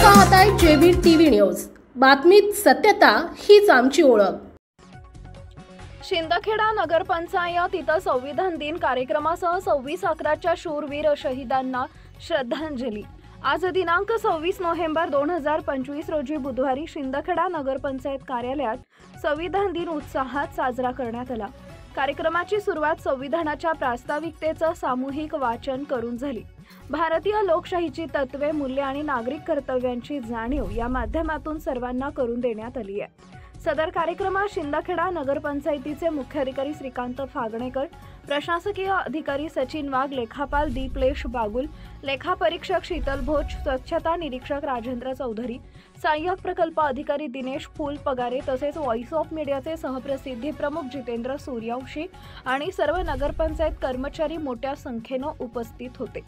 पाहताय JB TV news. बातमीत सत्यता हीच आमची ओळख। शिंदखेडा नगरपंचायत इथं संविधान दिन कार्यक्रमासह 26/11च्या शूरवीर शहीदांना श्रद्धांजली। आज दिनांक 26 नोव्हेंबर 2025 रोजी बुधवारी शिंदखेडा नगरपंचायत कार्यालयात संविधान दिन उत्साहात साजरा करण्यात आला। कार्यक्रमाची सुरुवात संविधानाच्या प्रास्ताविकतेचं सामूहिक वाचन करून झाली। भारतीय लोकशाहीची तत्त्वे, मूल्ये आणि नागरिक कर्तव्यांची जाणीव या माध्यमातून सर्वांना करून देण्यात आली आहे। सदर कार्यक्रमात शिंदखेडा नगरपंचायतीचे मुख्याधिकारी श्रीकांत फागणेकर, प्रशासकीय अधिकारी सचिन वाघ, लेखापाल दीपलेश बागुल, लेखापरीक्षक शीतल भोज, स्वच्छता निरीक्षक राजेंद्र चौधरी, सहाय्यक प्रकल्प अधिकारी दिनेश फुलपगारे तसेच व्हॉइस ऑफ मीडियाचे सहप्रसिद्धी प्रमुख जितेंद्र सूर्यवंशी आणि सर्व नगरपंचायत कर्मचारी मोठ्या संख्येने उपस्थित होते।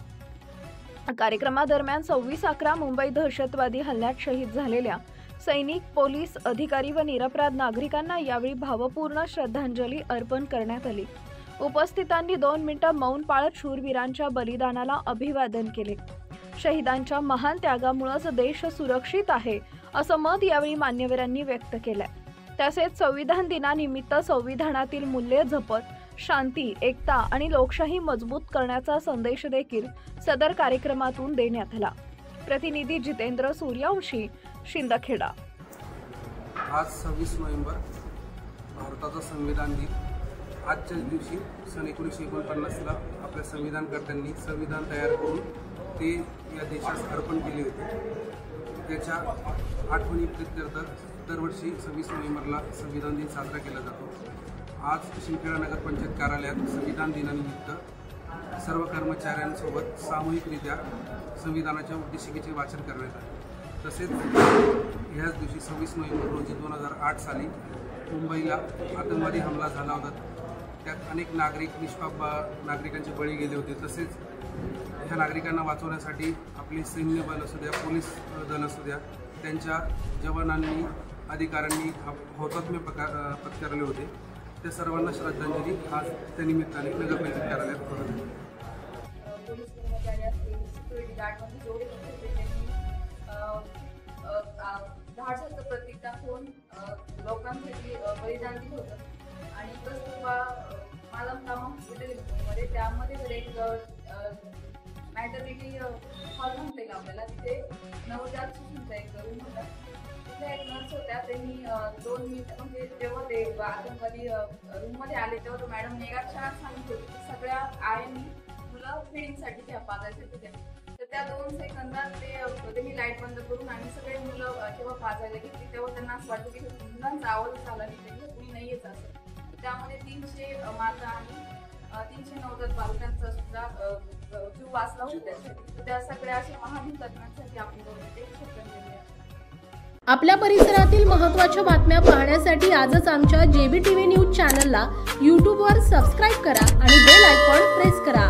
कार्यक्रमादरम्यान 26/11 मुंबई दहशतवादी हल्ल्यात शहीद झालेल्या सैनिक, पोलीस अधिकारी व निरपराध नागरिकांना यावेळी भावपूर्ण श्रद्धांजली अर्पण करण्यात आली। उपस्थितांनी 2 मिनिटे मौन पाळत शूरवीरांच्या बलिदानाला अभिवादन केले। शहीदांच्या महान त्यागामुळेच देश सुरक्षित आहे असं मत यावेळी मान्यवरांनी व्यक्त केलंय। तसेच संविधान दिनानिमित्त संविधानातील मूल्ये जपत शांती, एकता आणि लोकशाही मजबूत करण्याचा संदेश देखील सदर कार्यक्रमातून देण्यात आला। प्रतिनिधी जितेंद्र सूर्यवंशी, शिंदखेडा। आज 26 नोव्हेंबर भारताचा संविधान दिन। आजच्या दिवशी सन 1949ला आपल्या संविधानकर्त्यांनी संविधान तयार करून ते या देशास अर्पण केले होते। त्याच्या आठवणी प्रीत्यर्थ दरवर्षी 26 नोव्हेंबरला संविधान दिन साजरा केला जातो। आज शिंदखेडा नगरपंचायत कार्यालयात संविधान दिनानिमित्त सर्व कर्मचाऱ्यांसोबत सामूहिकरित्या संविधानाच्या उद्देशिकेचे वाचन करण्यात आले। तसेच ह्याच दिवशी 26 नोव्हेंबर रोजी 2008 साली मुंबईला आतंकवादी हमला झाला होता। त्यात अनेक निष्पाप नागरिकांचे बळी गेले होते। तसेच ह्या नागरिकांना वाचवण्यासाठी आपली सैन्य बल असू द्या, पोलीस दल असू द्या, त्यांच्या जवानांनी, अधिकाऱ्यांनी हौतात्म्य पत्करले होते। त्या सर्वांना श्रद्धांजली आज त्या निमित्ताने नगरपंचायत कार्यालयात करत आहे। पोलीस कर्मचारी असतील, सिक्युरिटी गार्डमध्ये जेवढे धाडसाचं प्रतीक दाखवून लोकांसाठी बलिदान दिलं होतं। आणि कस्तुरबा मालमकाम हॉस्पिटलमध्ये त्यामध्ये जर एक मॅटर्निटी हॉल म्हणता येईल आपल्याला, तिथे नवजात शिशूंचा एक रूम होता। तिथे एक नर्स होत्या, त्यांनी 2 मिनिट म्हणजे जेव्हा ते आतंकवादी रूममध्ये आले तेव्हा तो मॅडम नेगाक्षरात सांगितलं होतं की सगळ्या आयांनी मुलं फिडिंगसाठी त्या पाजायचे होते। तर त्या 2 सेकंदात त्यांनी लाईट बंद करून आणि सगळे मुलं जेव्हा पाजायला घेतली तेव्हा त्यांना असं वाटतं की मुलांचा आवाज आला नाही, कुणी नाही येत असं। त्यामध्ये 300 माता आणि 300 नवजात बालकांचा सुद्धा जीव वाचला होता त्यासाठी। त्या सगळ्या अशा महान घटनांसाठी आपण श्रद्धांजली। आपल्या परिसरातील महत्त्वाच्या बातम्या पाहण्यासाठी आजच आमच्या जेबी टीव्ही न्यूज चॅनलला YouTube वर सबस्क्राइब करा आणि बेल आयकॉन प्रेस करा।